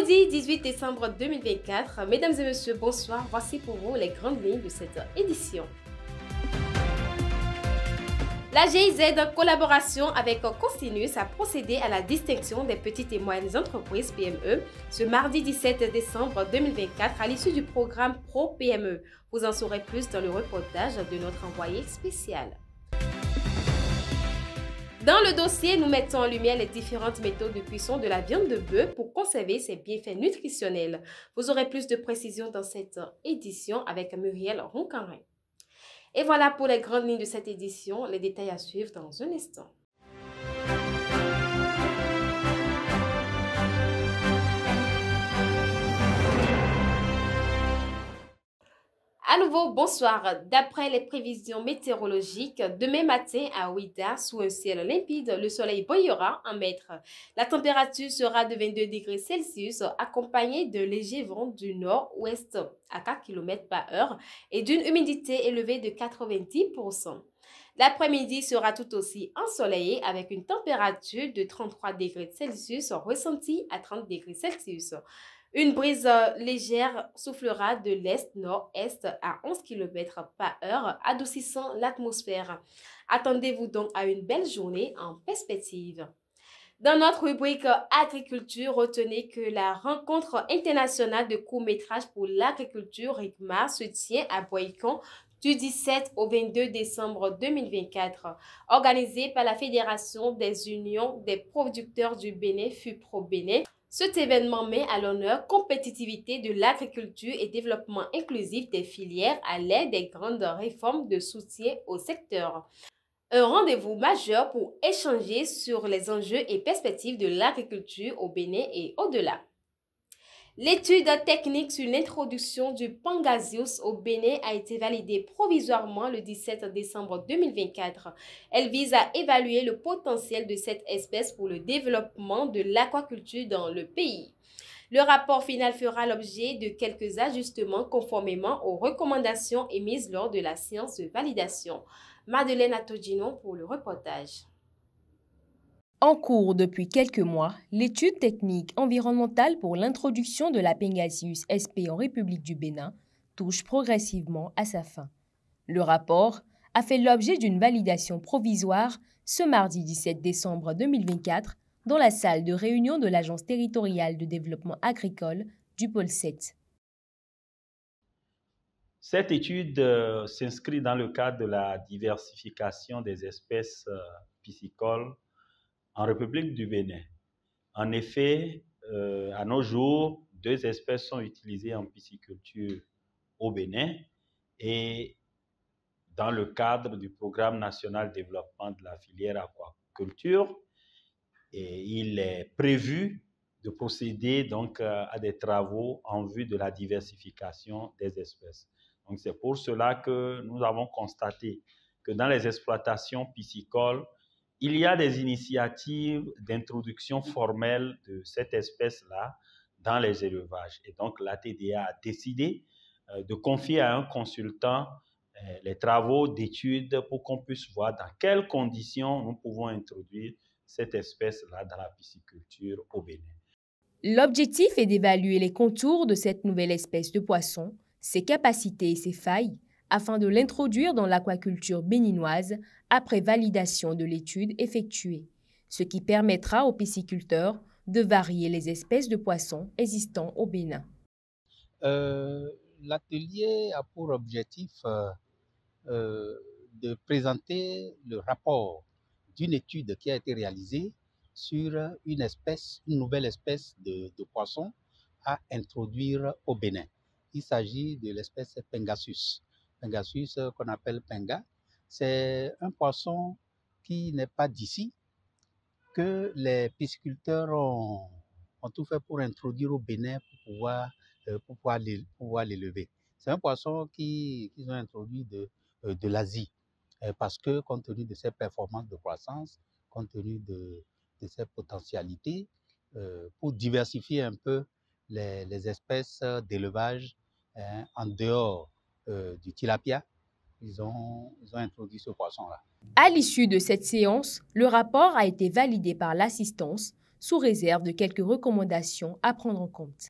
Jeudi 18 décembre 2024, mesdames et messieurs, bonsoir. Voici pour vous les grandes lignes de cette édition. La GIZ, en collaboration avec Cosinus, a procédé à la distinction des petites et moyennes entreprises PME ce mardi 17 décembre 2024 à l'issue du programme Pro PME. Vous en saurez plus dans le reportage de notre envoyé spécial. Dans le dossier, nous mettons en lumière les différentes méthodes de cuisson de la viande de bœuf pour conserver ses bienfaits nutritionnels. Vous aurez plus de précisions dans cette édition avec Muriel Roncarin. Et voilà pour les grandes lignes de cette édition, les détails à suivre dans un instant. À nouveau, bonsoir. D'après les prévisions météorologiques, demain matin à Ouidah, sous un ciel limpide, le soleil brillera en mètres. La température sera de 22 degrés Celsius, accompagnée de légers vents du nord-ouest à 4 km par heure et d'une humidité élevée de 90%. L'après-midi sera tout aussi ensoleillé avec une température de 33 degrés Celsius ressentie à 30 degrés Celsius. Une brise légère soufflera de l'est-nord-est à 11 km par heure, adoucissant l'atmosphère. Attendez-vous donc à une belle journée en perspective. Dans notre rubrique agriculture, retenez que la rencontre internationale de court-métrage pour l'agriculture RICMA se tient à Boycon du 17 au 22 décembre 2024, organisée par la Fédération des unions des producteurs du Bénin, FUPRO Bénin. Cet événement met à l'honneur compétitivité de l'agriculture et développement inclusif des filières à l'aide des grandes réformes de soutien au secteur. Un rendez-vous majeur pour échanger sur les enjeux et perspectives de l'agriculture au Bénin et au-delà. L'étude technique sur l'introduction du Pangasius au Bénin a été validée provisoirement le 17 décembre 2024. Elle vise à évaluer le potentiel de cette espèce pour le développement de l'aquaculture dans le pays. Le rapport final fera l'objet de quelques ajustements conformément aux recommandations émises lors de la séance de validation. Madeleine Atodino pour le reportage. En cours depuis quelques mois, l'étude technique environnementale pour l'introduction de la Pangasius sp en République du Bénin touche progressivement à sa fin. Le rapport a fait l'objet d'une validation provisoire ce mardi 17 décembre 2024 dans la salle de réunion de l'Agence territoriale de développement agricole du pôle 7. Cette étude s'inscrit dans le cadre de la diversification des espèces piscicoles en République du Bénin. En effet, à nos jours, 2 espèces sont utilisées en pisciculture au Bénin et dans le cadre du Programme national de développement de la filière aquaculture, et il est prévu de procéder donc à des travaux en vue de la diversification des espèces. Donc c'est pour cela que nous avons constaté que dans les exploitations piscicoles, il y a des initiatives d'introduction formelle de cette espèce-là dans les élevages. Et donc, la TDA a décidé de confier à un consultant les travaux d'études pour qu'on puisse voir dans quelles conditions nous pouvons introduire cette espèce-là dans la pisciculture au Bénin. L'objectif est d'évaluer les contours de cette nouvelle espèce de poisson, ses capacités et ses failles, afin de l'introduire dans l'aquaculture béninoise après validation de l'étude effectuée, ce qui permettra aux pisciculteurs de varier les espèces de poissons existants au Bénin. L'atelier a pour objectif de présenter le rapport d'une étude qui a été réalisée sur une nouvelle espèce de poisson à introduire au Bénin. Il s'agit de l'espèce Pangasius. Pangasius qu'on appelle Panga, c'est un poisson qui n'est pas d'ici, que les pisciculteurs ont tout fait pour introduire au Bénin pour pouvoir l'élever. C'est un poisson qu'ils ont introduit de l'Asie, parce que compte tenu de ses performances de croissance, compte tenu de ses potentialités, pour diversifier un peu les espèces d'élevage en dehors du tilapia, ils ont introduit ce poisson-là. À l'issue de cette séance, le rapport a été validé par l'assistance sous réserve de quelques recommandations à prendre en compte.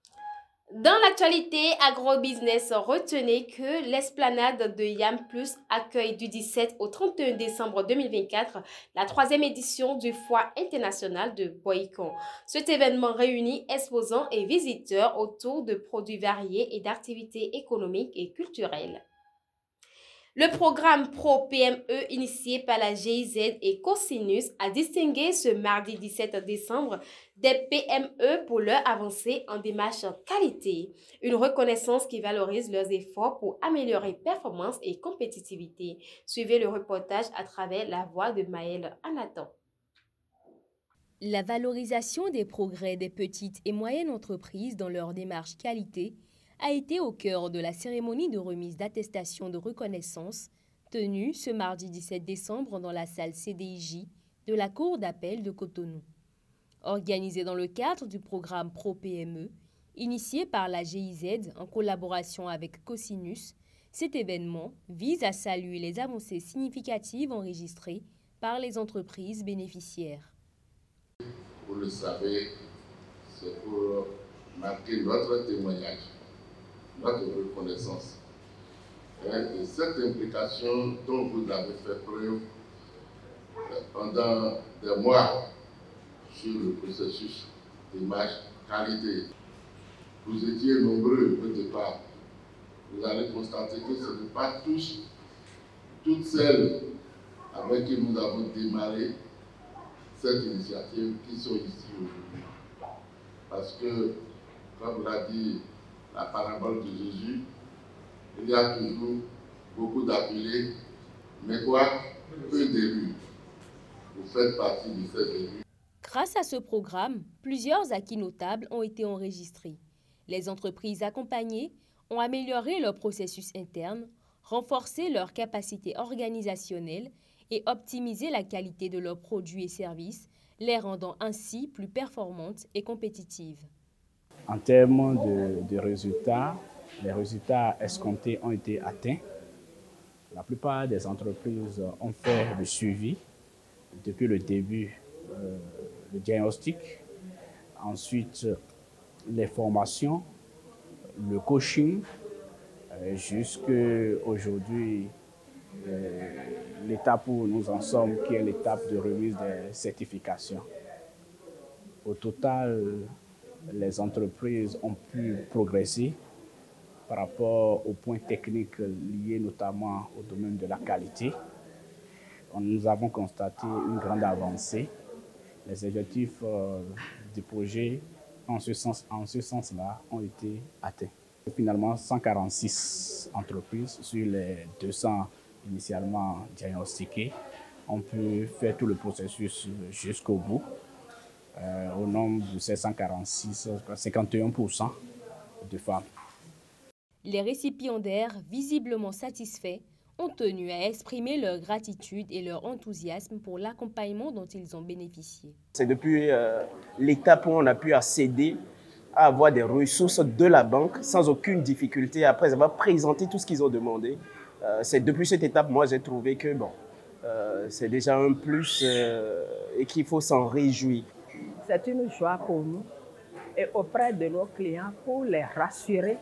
Dans l'actualité agrobusiness, retenez que l'esplanade de Yam Plus accueille du 17 au 31 décembre 2024 la 3e édition du Foire internationale de Boycon. Cet événement réunit exposants et visiteurs autour de produits variés et d'activités économiques et culturelles. Le programme Pro-PME initié par la GIZ et Cosinus a distingué ce mardi 17 décembre des PME pour leur avancée en démarche qualité, une reconnaissance qui valorise leurs efforts pour améliorer performance et compétitivité. Suivez le reportage à travers la voix de Maëlle Anathan. La valorisation des progrès des petites et moyennes entreprises dans leur démarche qualité a été au cœur de la cérémonie de remise d'attestation de reconnaissance tenue ce mardi 17 décembre dans la salle CDIJ de la Cour d'appel de Cotonou. Organisée dans le cadre du programme Pro-PME, initié par la GIZ en collaboration avec Cosinus, cet événement vise à saluer les avancées significatives enregistrées par les entreprises bénéficiaires. Vous le savez, c'est pour marquer notre témoignage, notre reconnaissance et cette implication dont vous avez fait preuve pendant des mois sur le processus d'image qualité. Vous étiez nombreux au départ. Vous allez constater que ce n'est pas toutes celles avec qui nous avons démarré cette initiative qui sont ici aujourd'hui. Parce que, comme l'a dit la parabole de Jésus, il y a toujours beaucoup d'appelés, mais quoi? Peu d'élus. Vous faites partie de ces élus. Grâce à ce programme, plusieurs acquis notables ont été enregistrés. Les entreprises accompagnées ont amélioré leur processus interne, renforcé leur capacité organisationnelle et optimisé la qualité de leurs produits et services, les rendant ainsi plus performantes et compétitives. En termes de résultats, les résultats escomptés ont été atteints. La plupart des entreprises ont fait le suivi depuis le début, le diagnostic, ensuite les formations, le coaching, jusqu'à aujourd'hui, l'étape où nous en sommes, qui est l'étape de remise des certifications. Au total, les entreprises ont pu progresser par rapport aux points techniques liés notamment au domaine de la qualité. Nous avons constaté une grande avancée. Les objectifs du projet en ce sens-là ont été atteints. Finalement, 146 entreprises sur les 200 initialement diagnostiquées ont pu faire tout le processus jusqu'au bout. Au nombre de ces 146, 51% de femmes. Les récipiendaires, visiblement satisfaits, ont tenu à exprimer leur gratitude et leur enthousiasme pour l'accompagnement dont ils ont bénéficié. C'est depuis l'étape où on a pu accéder à avoir des ressources de la banque sans aucune difficulté après avoir présenté tout ce qu'ils ont demandé. C'est depuis cette étape, moi j'ai trouvé que bon, c'est déjà un plus et qu'il faut s'en réjouir. C'est une joie pour nous et auprès de nos clients pour les rassurer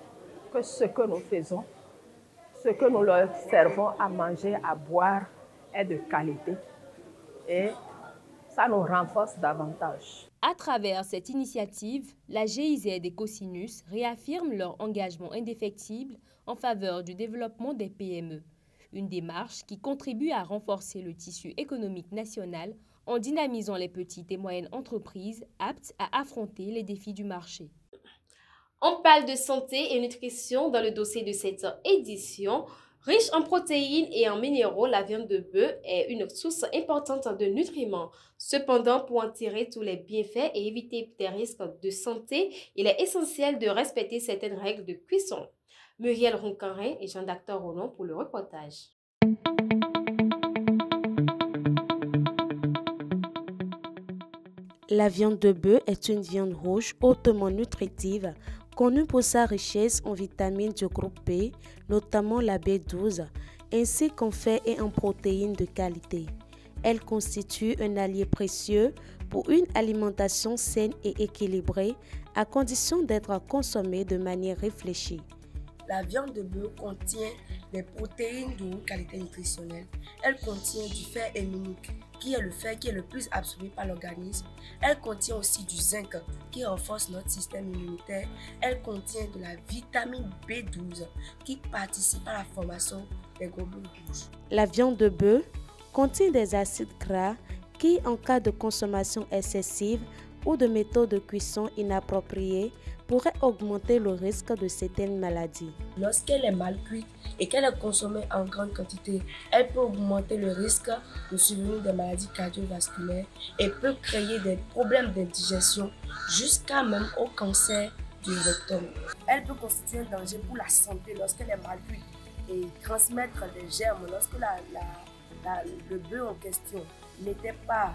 que ce que nous faisons, ce que nous leur servons à manger, à boire est de qualité et ça nous renforce davantage. À travers cette initiative, la GIZ et Cosinus réaffirment leur engagement indéfectible en faveur du développement des PME, une démarche qui contribue à renforcer le tissu économique national en dynamisant les petites et moyennes entreprises aptes à affronter les défis du marché. On parle de santé et nutrition dans le dossier de cette édition. Riche en protéines et en minéraux, la viande de bœuf est une source importante de nutriments. Cependant, pour en tirer tous les bienfaits et éviter des risques de santé, il est essentiel de respecter certaines règles de cuisson. Muriel Roncarin et Jean-Docteur Roland pour le reportage. La viande de bœuf est une viande rouge hautement nutritive, connue pour sa richesse en vitamines du groupe B, notamment la B12, ainsi qu'en fer et en protéines de qualité. Elle constitue un allié précieux pour une alimentation saine et équilibrée, à condition d'être consommée de manière réfléchie. La viande de bœuf contient des protéines de haute qualité nutritionnelle. Elle contient du fer héminique, qui est le fer qui est le plus absorbé par l'organisme. Elle contient aussi du zinc, qui renforce notre système immunitaire. Elle contient de la vitamine B12, qui participe à la formation des globules rouges. La viande de bœuf contient des acides gras qui, en cas de consommation excessive ou de méthodes de cuisson inappropriées, pourraient augmenter le risque de certaines maladies. Lorsqu'elle est mal cuite et qu'elle est consommée en grande quantité, elle peut augmenter le risque de survenir des maladies cardiovasculaires et peut créer des problèmes d'indigestion jusqu'à même au cancer du rectum. Elle peut constituer un danger pour la santé lorsqu'elle est mal cuite et transmettre des germes lorsque le bœuf en question n'était pas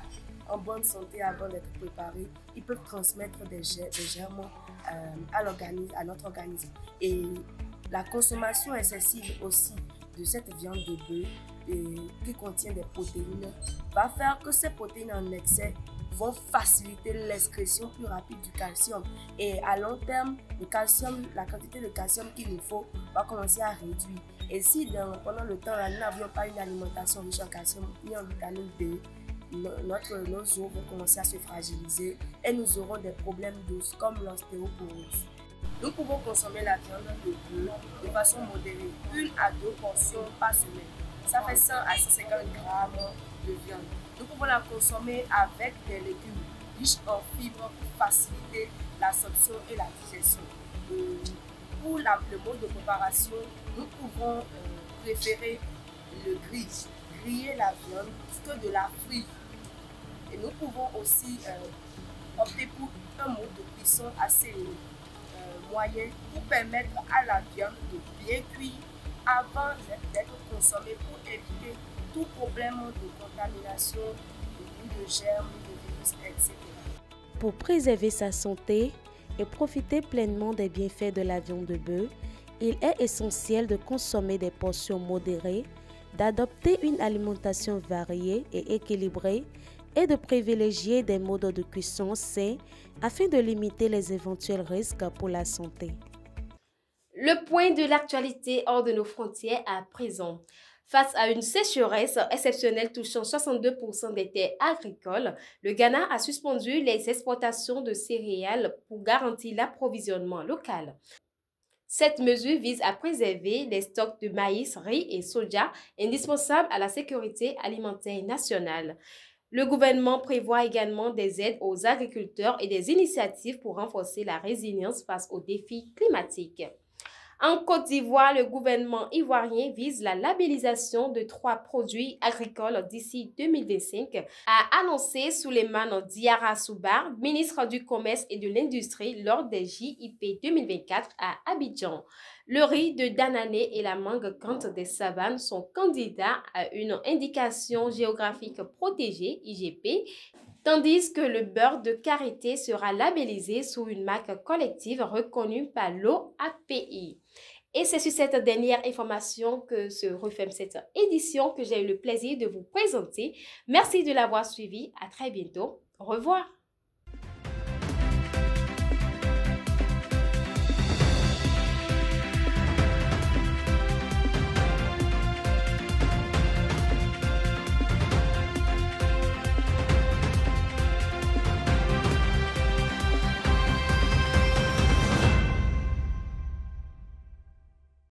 en bonne santé avant d'être préparé. Ils peuvent transmettre des germes à notre organisme. Et la consommation excessive aussi de cette viande de bœuf qui contient des protéines va faire que ces protéines en excès vont faciliter l'excrétion plus rapide du calcium. Et à long terme, la quantité de calcium qu'il nous faut va commencer à réduire. Et si pendant le temps, nous n'avions pas une alimentation riche en calcium ni en vitamine D, nos os vont commencer à se fragiliser et nous aurons des problèmes d'os comme l'ostéoporose. Nous pouvons consommer la viande de bœuf de façon modérée, 1 à 2 portions par semaine. Ça fait 100 à 150 grammes de viande. Nous pouvons la consommer avec des légumes riches en fibres pour faciliter l'absorption et la digestion. Pour le mode de préparation, nous pouvons préférer le griller la viande plus que de la frire. Et nous pouvons aussi opter pour un mode de cuisson assez moyen pour permettre à la viande de bien cuire avant d'être consommée pour éviter tout problème de contamination, de germes, de virus, etc. Pour préserver sa santé et profiter pleinement des bienfaits de la viande de bœuf, il est essentiel de consommer des portions modérées, d'adopter une alimentation variée et équilibrée et de privilégier des modes de cuisson sains afin de limiter les éventuels risques pour la santé. Le point de l'actualité hors de nos frontières à présent. Face à une sécheresse exceptionnelle touchant 62% des terres agricoles, le Ghana a suspendu les exportations de céréales pour garantir l'approvisionnement local. Cette mesure vise à préserver les stocks de maïs, riz et soja indispensables à la sécurité alimentaire nationale. Le gouvernement prévoit également des aides aux agriculteurs et des initiatives pour renforcer la résilience face aux défis climatiques. En Côte d'Ivoire, le gouvernement ivoirien vise la labellisation de 3 produits agricoles d'ici 2025, a annoncé Souleymane Diarra Soubar, ministre du Commerce et de l'Industrie, lors des JIP 2024 à Abidjan. Le riz de Danané et la mangue Cante des Savanes sont candidats à une indication géographique protégée, IGP, tandis que le beurre de karité sera labellisé sous une marque collective reconnue par l'OAPI. Et c'est sur cette dernière information que se referme cette édition que j'ai eu le plaisir de vous présenter. Merci de l'avoir suivi. À très bientôt. Au revoir.